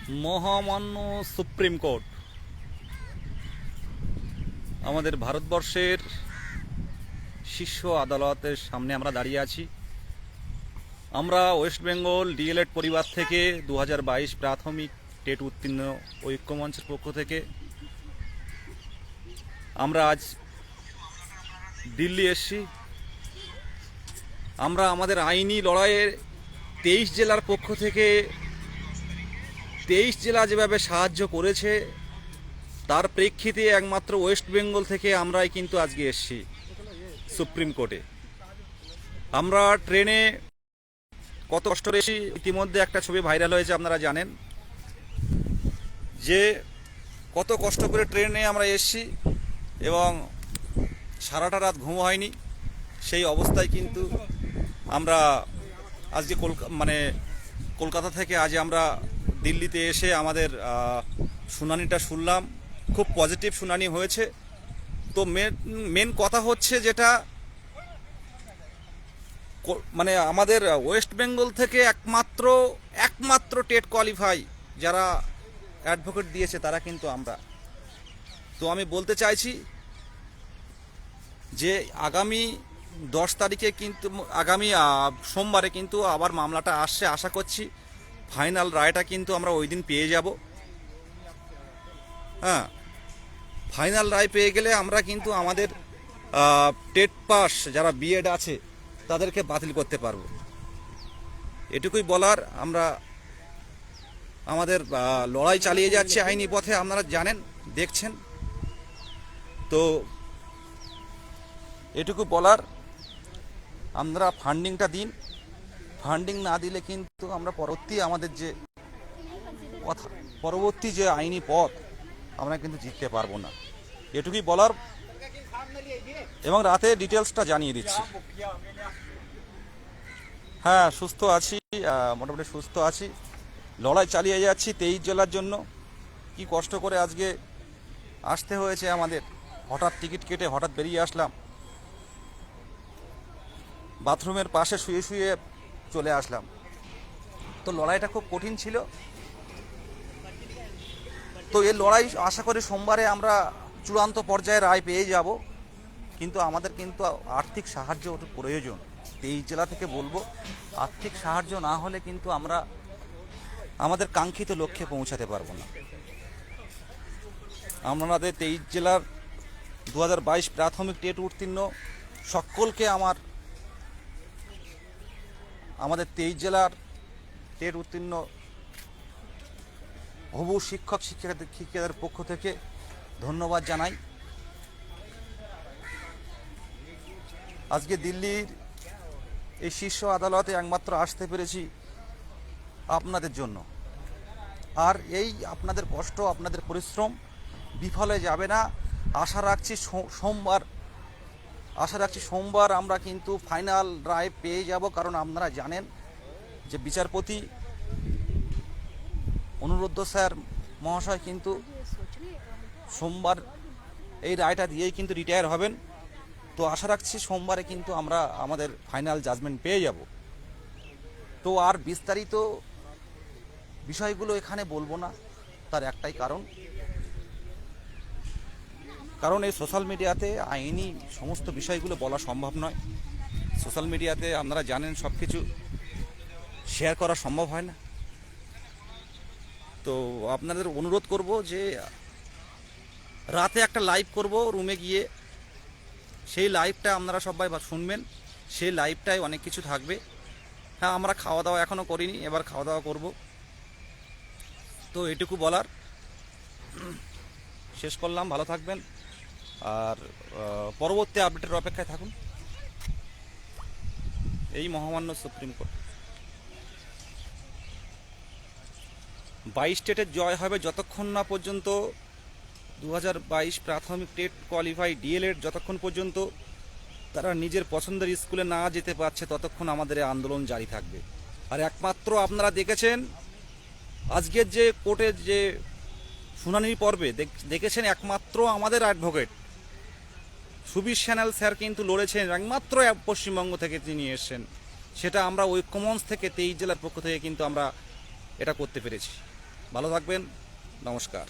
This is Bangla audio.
মহামান্য সুপ্রিম কোর্ট আমাদের ভারতবর্ষের শীর্ষ আদালতের সামনে আমরা দাঁড়িয়ে আছি। আমরা ওয়েস্ট বেঙ্গল ডিএলএড পরিবার থেকে 2022 প্রাথমিক টেট উত্তীর্ণ ঐক্যমঞ্চের পক্ষ থেকে আমরা আজ দিল্লি এসেছি। আমরা আমাদের আইনি লড়াইয়ের 23 জেলার পক্ষ থেকে 23 জেলা যেভাবে সাহায্য করেছে তার প্রেক্ষিতে একমাত্র ওয়েস্ট বেঙ্গল থেকে আমরাই কিন্তু আজকে এসেছি সুপ্রিম কোর্টে। আমরা ট্রেনে কত কষ্ট এসেছি, ইতিমধ্যে একটা ছবি ভাইরাল হয়েছে, আপনারা জানেন যে কত কষ্ট করে ট্রেনে আমরা এসেছি এবং সারাটা রাত ঘুম হয়নি। সেই অবস্থায় কিন্তু আমরা আজকে কলকাতা থেকে আজ আমরা দিল্লিতে এসে আমাদের শুনানিটা শুনলাম। খুব পজিটিভ শুনানি হয়েছে। তো মেন কথা হচ্ছে যেটা আমাদের ওয়েস্ট বেঙ্গল থেকে একমাত্র টেট কোয়ালিফাই যারা অ্যাডভোকেট দিয়েছে তারা কিন্তু আমরা। তো আমি বলতে চাইছি যে আগামী 10 তারিখে কিন্তু আগামী সোমবারে কিন্তু আবার মামলাটা আসছে। আশা করছি ফাইনাল রায়টা কিন্তু আমরা ওই দিন পেয়ে যাব। হ্যাঁ, ফাইনাল রায় পেয়ে গেলে আমরা কিন্তু আমাদের টেট পাস যারা বিএড আছে তাদেরকে বাতিল করতে পারবো। এটুকুই বলার। আমরা আমাদের লড়াই চালিয়ে যাচ্ছে আইনি পথে, আপনারা জানেন, দেখছেন। তো এটুকু বলার, আমরা ফান্ডিংটা দিন। ফান্ডিং না দিলে কিন্তু আমরা আমাদের যে কথা পরবর্তী যে আইনি পথ আমরা কিন্তু জিততে পারবো না। এটুকুই বলার এবং রাতে ডিটেলসটা জানিয়ে দিচ্ছি। হ্যাঁ, সুস্থ আছি, মোটামুটি সুস্থ আছি। লড়াই চালিয়ে যাচ্ছি 23 জেলার জন্য। কি কষ্ট করে আজকে আসতে হয়েছে আমাদের। হঠাৎ টিকিট কেটে হঠাৎ বেরিয়ে আসলাম, বাথরুমের পাশে শুয়ে শুয়ে চলে আসলাম। তো লড়াইটা খুব কঠিন ছিল। তো এই লড়াই আশা করি সোমবারে আমরা চূড়ান্ত পর্যায়ে রায় পেয়ে যাব। কিন্তু আমাদের কিন্তু আর্থিক সাহায্য প্রয়োজন। 23 জেলা থেকে বলবো, আর্থিক সাহায্য না হলে কিন্তু আমরা আমাদের কাঙ্ক্ষিত লক্ষ্যে পৌঁছাতে পারবো না। আমাদের 23 জেলার 2022 প্রাথমিক টেট উত্তীর্ণ সকলকে আমাদের 23 জেলার টেট উত্তীর্ণ হবু শিক্ষকদের পক্ষ থেকে ধন্যবাদ জানাই। আজকে দিল্লির এই শীর্ষ আদালতে একমাত্র আসতে পেরেছি আপনাদের জন্য। আর এই আপনাদের কষ্ট, আপনাদের পরিশ্রম বিফলে যাবে না। আশা রাখছি সোমবার আমরা কিন্তু ফাইনাল রায় পেয়ে যাব। কারণ আপনারা জানেন যে বিচারপতি অনুরুদ্ধ স্যার মহাশয় কিন্তু সোমবার এই রায়টা দিয়েই কিন্তু রিটায়ার হবেন। তো আশা রাখছি সোমবারে কিন্তু আমরা আমাদের ফাইনাল জাজমেন্ট পেয়ে যাব। তো আর বিস্তারিত বিষয়গুলো এখানে বলবো না, তার একটাই কারণ এই সোশ্যাল মিডিয়াতে আইনি সমস্ত বিষয়গুলো বলা সম্ভব নয়। সোশ্যাল মিডিয়াতে আপনারা জানেন সব কিছু শেয়ার করা সম্ভব হয় না। তো আপনাদের অনুরোধ করব যে রাতে একটা লাইভ করব রুমে গিয়ে। সেই লাইভটা আপনারা সবাই শুনবেন। সেই লাইভটায় অনেক কিছু থাকবে। হ্যাঁ, আমরা খাওয়া দাওয়া এখনও করিনি, এবার খাওয়া দাওয়া করব। তো এটুকু বলার, শেষ করলাম। ভালো থাকবেন আর পরবর্তী আপডেটের অপেক্ষায় থাকুন। এই মহামান্য সুপ্রিম কোর্ট 22 স্টেটের জয় হবে যতক্ষণ না পর্যন্ত 2022 প্রাথমিক টেট কোয়ালিফাই ডিএলএড যতক্ষণ পর্যন্ত তারা নিজের পছন্দের স্কুলে না যেতে পারছে ততক্ষণ আমাদের আন্দোলন জারি থাকবে। আর একমাত্র আপনারা দেখেছেন আজকের যে কোর্টের যে শুনানির পর্বে দেখেছেন একমাত্র আমাদের অ্যাডভোকেট সুবীর স্যানাল স্যার কিন্তু লড়েছেন। একমাত্র পশ্চিমবঙ্গ থেকে তিনি এসেছেন। সেটা আমরা ঐক্যমঞ্চ থেকে 23 জেলার পক্ষ থেকে কিন্তু আমরা এটা করতে পেরেছি। ভালো থাকবেন, নমস্কার।